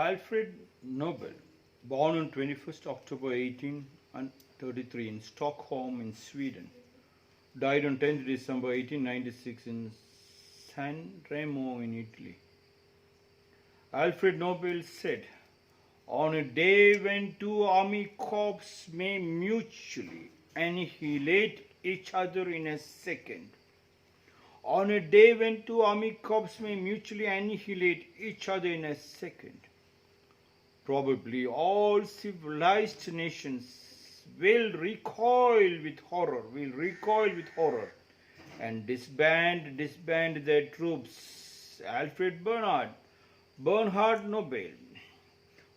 Alfred Nobel, born on 21st October 1833 in Stockholm in Sweden, died on 10th December 1896 in San Remo in Italy. Alfred Nobel said, "On a day when two army corps may mutually annihilate each other in a second, on a day when two army corps may mutually annihilate each other in a second, probably all civilized nations will recoil with horror, and disband their troops." Alfred Bernhard Nobel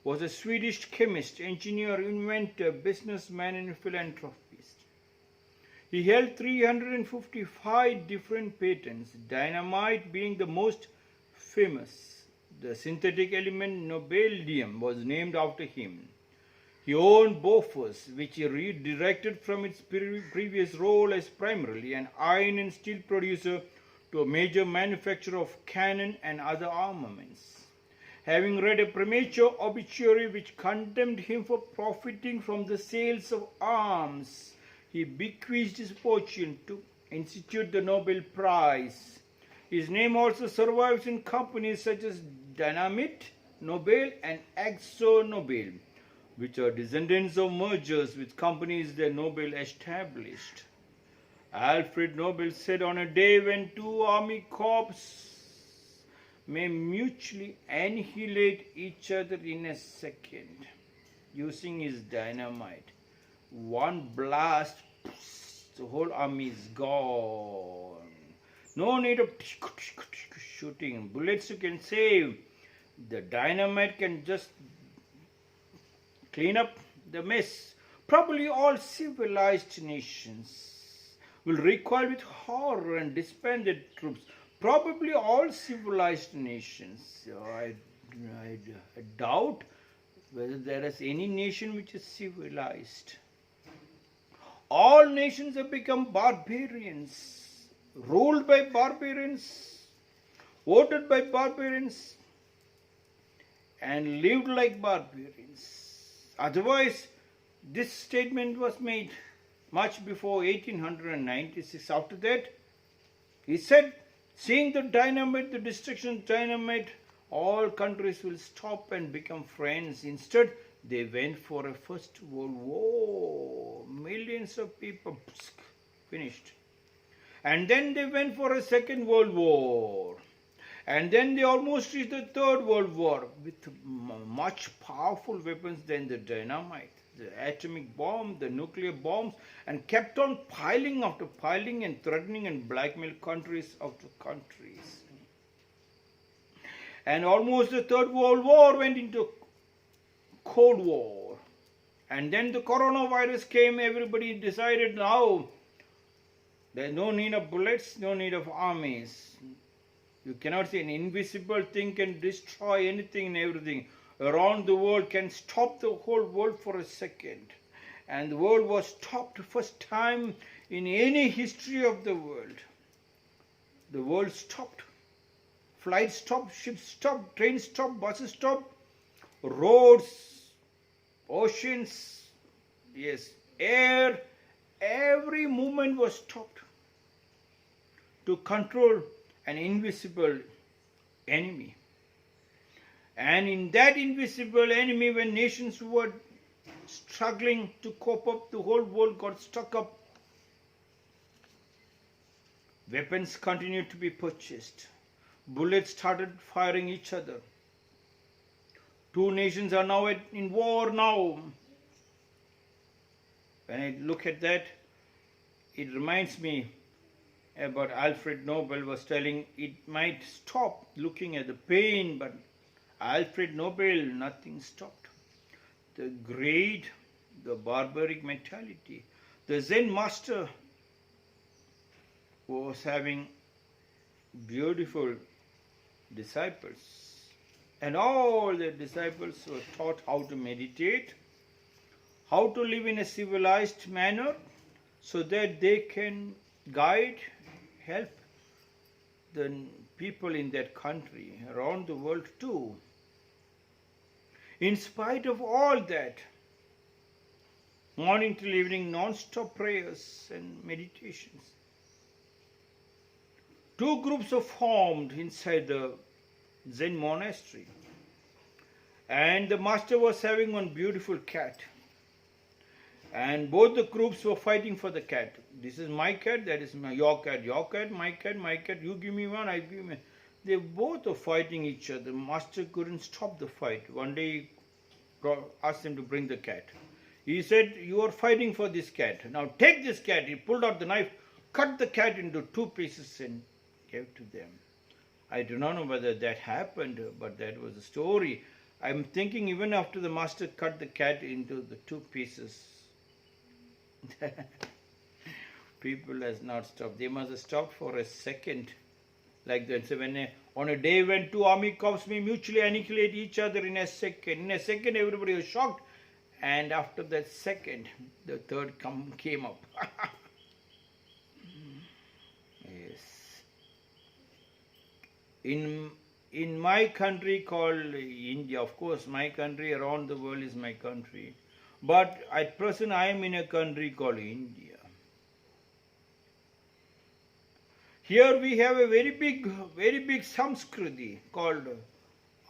was a Swedish chemist, engineer, inventor, businessman, and philanthropist. He held 355 different patents, dynamite being the most famous. The synthetic element nobelium was named after him. He owned Bofors, which he redirected from its previous role as primarily an iron and steel producer to a major manufacturer of cannon and other armaments. Having read a premature obituary which condemned him for profiting from the sales of arms, he bequeathed his fortune to institute the Nobel Prize. His name also survives in companies such as Dynamit Nobel and Akzo Nobel, which are descendants of mergers with companies that Nobel established. Alfred Nobel said, "On a day when two army corps may mutually annihilate each other in a second using his dynamite, one blast, the whole army is gone. No need of shooting. Bullets you can save. The dynamite can just clean up the mess. Probably all civilized nations will recoil with horror and disband their troops. Probably all civilized nations. I doubt whether there is any nation which is civilized. All nations have become barbarians, ruled by barbarians, voted by barbarians, and lived like barbarians. Otherwise, this statement was made much before 1896. After that, he said, seeing the dynamite, the destruction of dynamite, all countries will stop and become friends. Instead, they went for a First World War. Millions of people finished. And then they went for a Second World War. And then they almost reached the Third World War with much powerful weapons than the dynamite, the atomic bomb, the nuclear bombs, and kept on piling after piling and threatening and blackmail countries after countries. And almost the Third World War went into Cold War. And then the coronavirus came. Everybody decided now there's no need of bullets, no need of armies. You cannot say an invisible thing can destroy anything and everything around the world, can stop the whole world for a second. And the world was stopped first time in any history of the world. The world stopped. Flights stopped, ships stopped, trains stopped, buses stopped, roads, oceans, yes, air, every movement was stopped to control an invisible enemy. And in that invisible enemy, when nations were struggling to cope up, the whole world got stuck up. Weapons continued to be purchased. Bullets started firing each other. Two nations are now in war now. When I look at that, it reminds me about Alfred Nobel was telling it might stop looking at the pain, but Alfred Nobel, nothing stopped. The greed, the barbaric mentality. The Zen master was having beautiful disciples, and all the disciples were taught how to meditate, how to live in a civilized manner, so that they can guide, help the people in that country, around the world too. In spite of all that, morning till evening, non-stop prayers and meditations. Two groups are formed inside the Zen monastery. And the master was having one beautiful cat. And both the groups were fighting for the cat. This is my cat, that is your cat, my cat, you give me one, I give me. They both are fighting each other. The master couldn't stop the fight. One day he asked him to bring the cat. He said, you are fighting for this cat. Now take this cat. He pulled out the knife, cut the cat into two pieces and gave to them. I do not know whether that happened, but that was the story. I'm thinking even after the master cut the cat into the two pieces, people has not stopped. They must have stopped for a second. Like that. So on a day when two army corps may mutually annihilate each other in a second everybody was shocked. And after that second, the third came up. Yes. In my country called India, of course, my country around the world is my country. But at present, I am in a country called India. Here we have a very big Samskriti called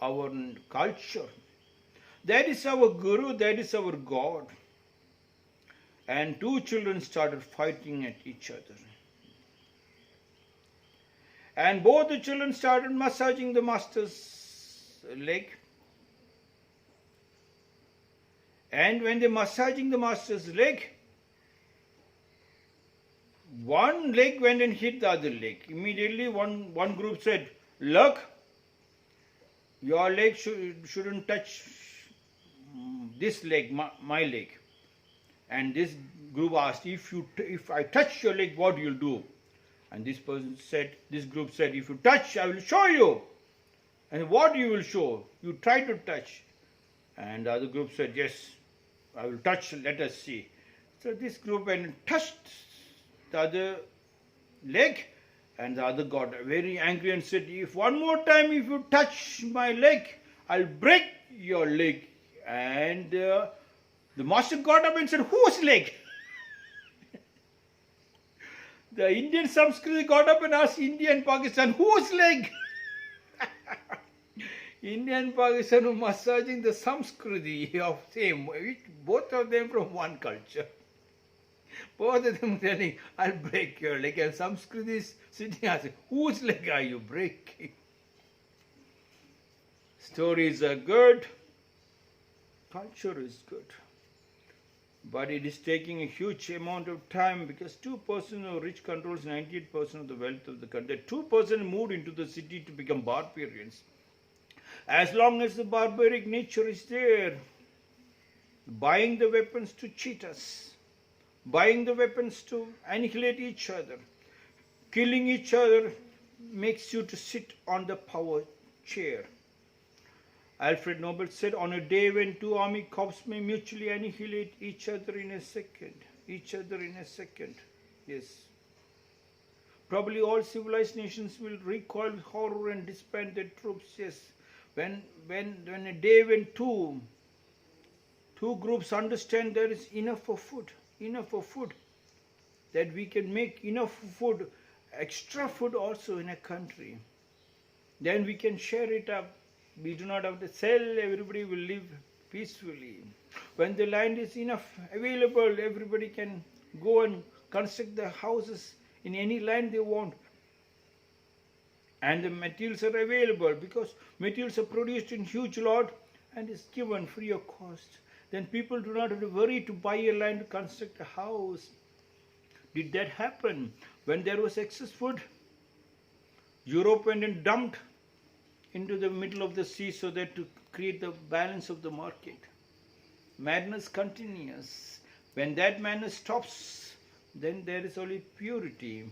our culture. That is our Guru, that is our God. And two children started fighting at each other. And both the children started massaging the master's leg. And when they were massaging the master's leg, one leg went and hit the other leg. Immediately one group said, look, your leg shouldn't touch this leg, my leg. And this group asked, if I touch your leg, what you'll do? And this group said, if you touch, I will show you. And what you will show? You try to touch. And the other group said, yes, I will touch, let us see. So this group went and touched the other leg, and the other got very angry and said, if one more time if you touch my leg, I'll break your leg. And the master got up and said, whose leg? The Indian Samskriti got up and asked India and Pakistan, whose leg? India and Pakistan were massaging the Samskriti of same, both of them from one culture. Both of them telling, I'll break your leg. And Samskriti is sitting asking, whose leg are you breaking? Stories are good. Culture is good. But it is taking a huge amount of time because 2% of rich controls 98% of the wealth of the country. 2% moved into the city to become barbarians. As long as the barbaric nature is there, buying the weapons to cheat us, buying the weapons to annihilate each other, killing each other makes you to sit on the power chair. Alfred Nobel said, on a day when two army corps may mutually annihilate each other in a second. Yes. Probably all civilized nations will recoil with horror and disband their troops. Yes. When a day when two groups understand there is enough for food, that we can make enough food, extra food also in a country, then we can share it up. We do not have to sell, everybody will live peacefully. When the land is enough available, everybody can go and construct the houses in any land they want. And the materials are available because materials are produced in huge lot and is given free of cost. Then people do not have to worry to buy a land to construct a house. Did that happen? When there was excess food, Europe went and dumped into the middle of the sea so that to create the balance of the market. Madness continues. When that madness stops, then there is only purity.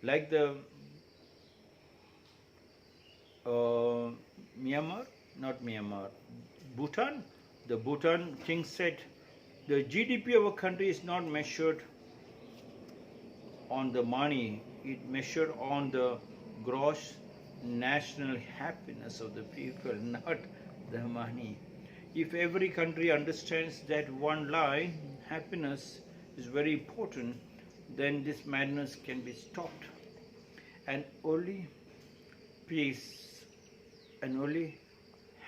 Like the Bhutan. The Bhutan king said, the GDP of a country is not measured on the money, it measured on the gross national happiness of the people, not the money. If every country understands that one line, happiness is very important, then this madness can be stopped. And only peace and only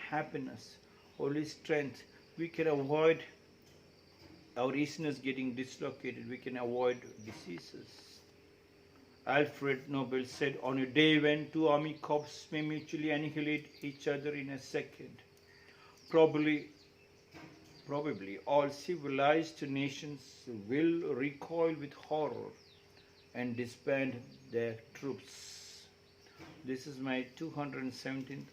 happiness, only strength, we can avoid our easiness getting dislocated, we can avoid diseases. Alfred Nobel said, on a day when two army corps may mutually annihilate each other in a second, probably all civilized nations will recoil with horror and disband their troops. This is my 217th